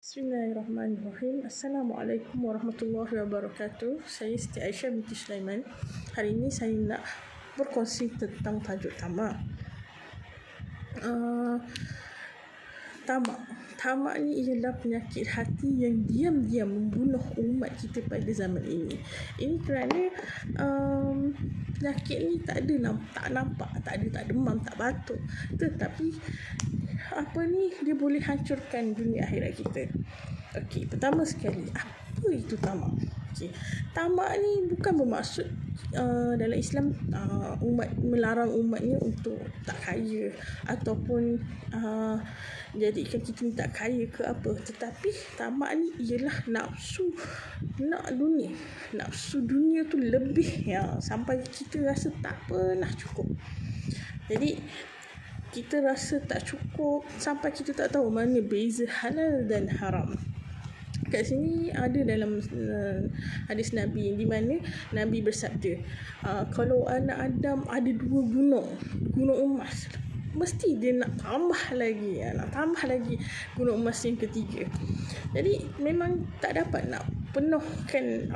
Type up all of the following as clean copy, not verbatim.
Bismillahirrahmanirrahim. Assalamualaikum warahmatullahi wabarakatuh. Saya Siti Aisyah binti Sulaiman. Hari ini saya nak berkongsi tentang tajuk tamak. Tamak ni ialah penyakit hati yang diam-diam membunuh umat kita pada zaman ini. Ini kerana penyakit ni tak nampak, tak demam, tak batuk. Tetapi dia boleh hancurkan dunia akhirat kita. Okey, pertama sekali, apa itu tamak? Okey, tamak ni bukan bermaksud dalam Islam umat melarang umatnya untuk tak kaya ataupun jadikan kita ni tak kaya ke apa. Tetapi tamak ni ialah nafsu dunia. Nafsu dunia tu lebih sampai kita rasa tak pernah cukup. Jadi kita rasa tak cukup sampai kita tak tahu mana beza halal dan haram. Kat sini ada dalam hadis Nabi di mana Nabi bersabda, kalau anak Adam ada 2 gunung emas, mesti dia nak tambah lagi gunung emas yang ketiga. Jadi memang tak dapat nak penuhkan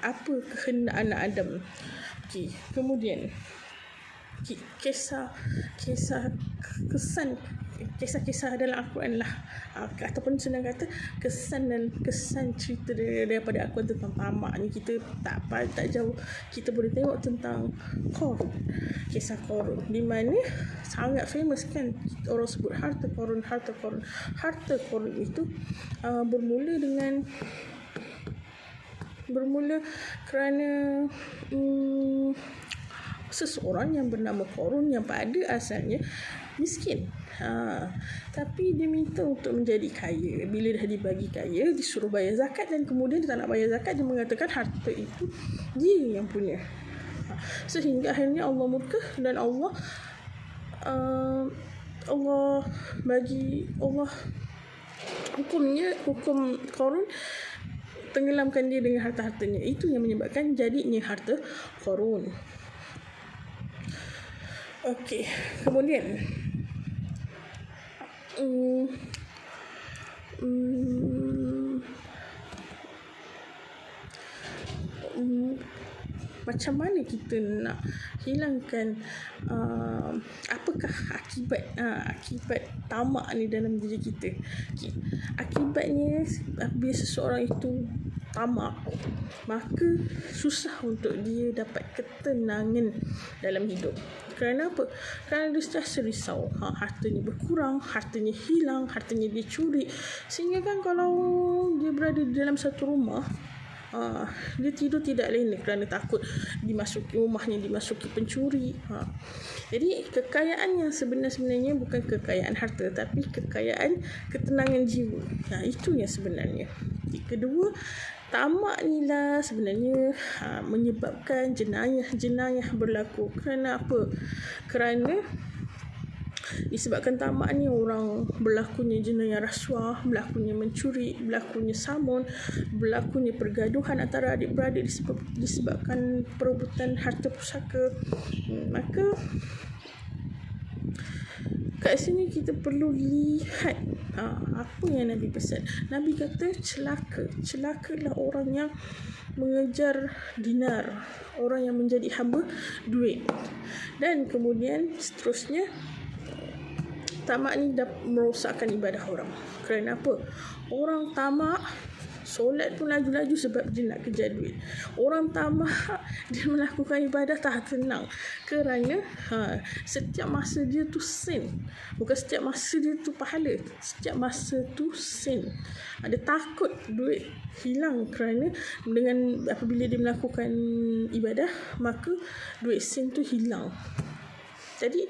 apa kehendak anak Adam. Okey, kemudian kisah dalam Al-Quran lah, ataupun senang kata kesan cerita daripada Al-Quran tentang tamak ni, kita tak jauh kita boleh tengok tentang Qarun, kisah Qarun, di mana sangat famous kan orang sebut harta Qarun itu bermula kerana seseorang yang bernama Qarun yang pada asalnya miskin. Tapi dia minta untuk menjadi kaya. Bila dah dibagi kaya, disuruh bayar zakat, dan kemudian dia tak nak bayar zakat. Dia mengatakan harta itu dia yang punya. Sehingga akhirnya Allah murka dan Allah hukum Qarun, tenggelamkan dia dengan harta-hartanya. Itu yang menyebabkan jadinya harta Qarun. Okey, kemudian macam mana kita nak hilangkan apakah akibat tamak ni dalam diri kita? Okay. Akibatnya bila seseorang itu tamak, maka susah untuk dia dapat ketenangan dalam hidup. Kerana apa? Kerana dia sentiasa risau, hartanya berkurang, hartanya hilang, hartanya dia curi. Sehingga kan kalau dia berada di dalam satu rumah, dia tidur tidak lena kerana takut rumahnya dimasuki pencuri. Jadi kekayaan yang sebenarnya bukan kekayaan harta, tapi kekayaan ketenangan jiwa. Itu yang sebenarnya. Kedua, tamak ni lah sebenarnya menyebabkan jenayah berlaku. Kerana apa? Kerana disebabkan tamak ni orang berlakunya jenayah rasuah, berlakunya mencuri, berlakunya samun, berlakunya pergaduhan antara adik-beradik disebabkan perebutan harta pusaka. Maka kat sini kita perlu lihat apa yang Nabi pesan. Nabi kata celakalah orang yang mengejar dinar, orang yang menjadi hamba duit. Dan kemudian seterusnya, tamak ni dah merosakkan ibadah orang. Kerana apa? Orang tamak solat pun laju-laju sebab dia nak kejar duit. Orang tamak dia melakukan ibadah tak tenang kerana setiap masa dia tu sen. Bukan setiap masa dia tu pahala, setiap masa tu sen. Dia takut duit hilang, kerana apabila dia melakukan ibadah, maka duit sen tu hilang. Jadi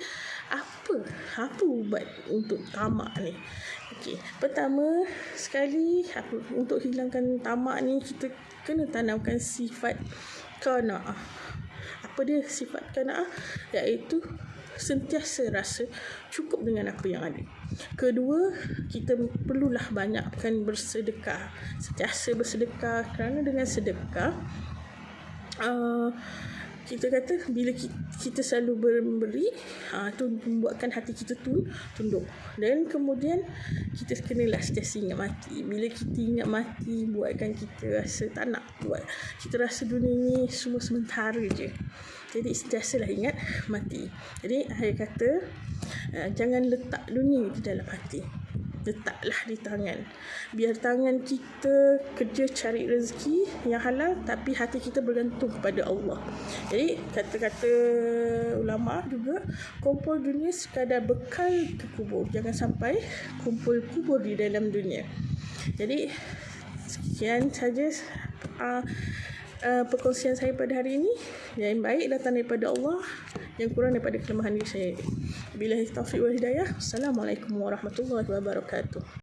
apa ubat untuk tamak ni? Okey, pertama sekali untuk hilangkan tamak ni, kita kena tanamkan sifat qanaah. Apa dia sifat qanaah? Iaitu sentiasa rasa cukup dengan apa yang ada. Kedua, kita perlulah banyakkan bersedekah, sentiasa bersedekah, kerana dengan sedekah kita kata bila kita selalu memberi, tu membuatkan hati kita tunduk. Dan kemudian kita kenalah sentiasa ingat mati. Bila kita ingat mati, buatkan kita rasa tak nak buat. Kita rasa dunia ni semua sementara je. Jadi sentiasalah ingat mati. Jadi saya kata, jangan letak dunia di dalam hati. Letaklah di tangan. Biar tangan kita kerja cari rezeki yang halal, tapi hati kita bergantung kepada Allah. Jadi kata-kata ulama juga, kumpul dunia sekadar bekal ke kubur. Jangan sampai kumpul kubur di dalam dunia. Jadi sekian saja perkongsian saya pada hari ini. Yang baik datang daripada Allah, yang kurang daripada kelemahan diri saya. Billahi taufiq wal hidayah. Assalamualaikum warahmatullahi wabarakatuh.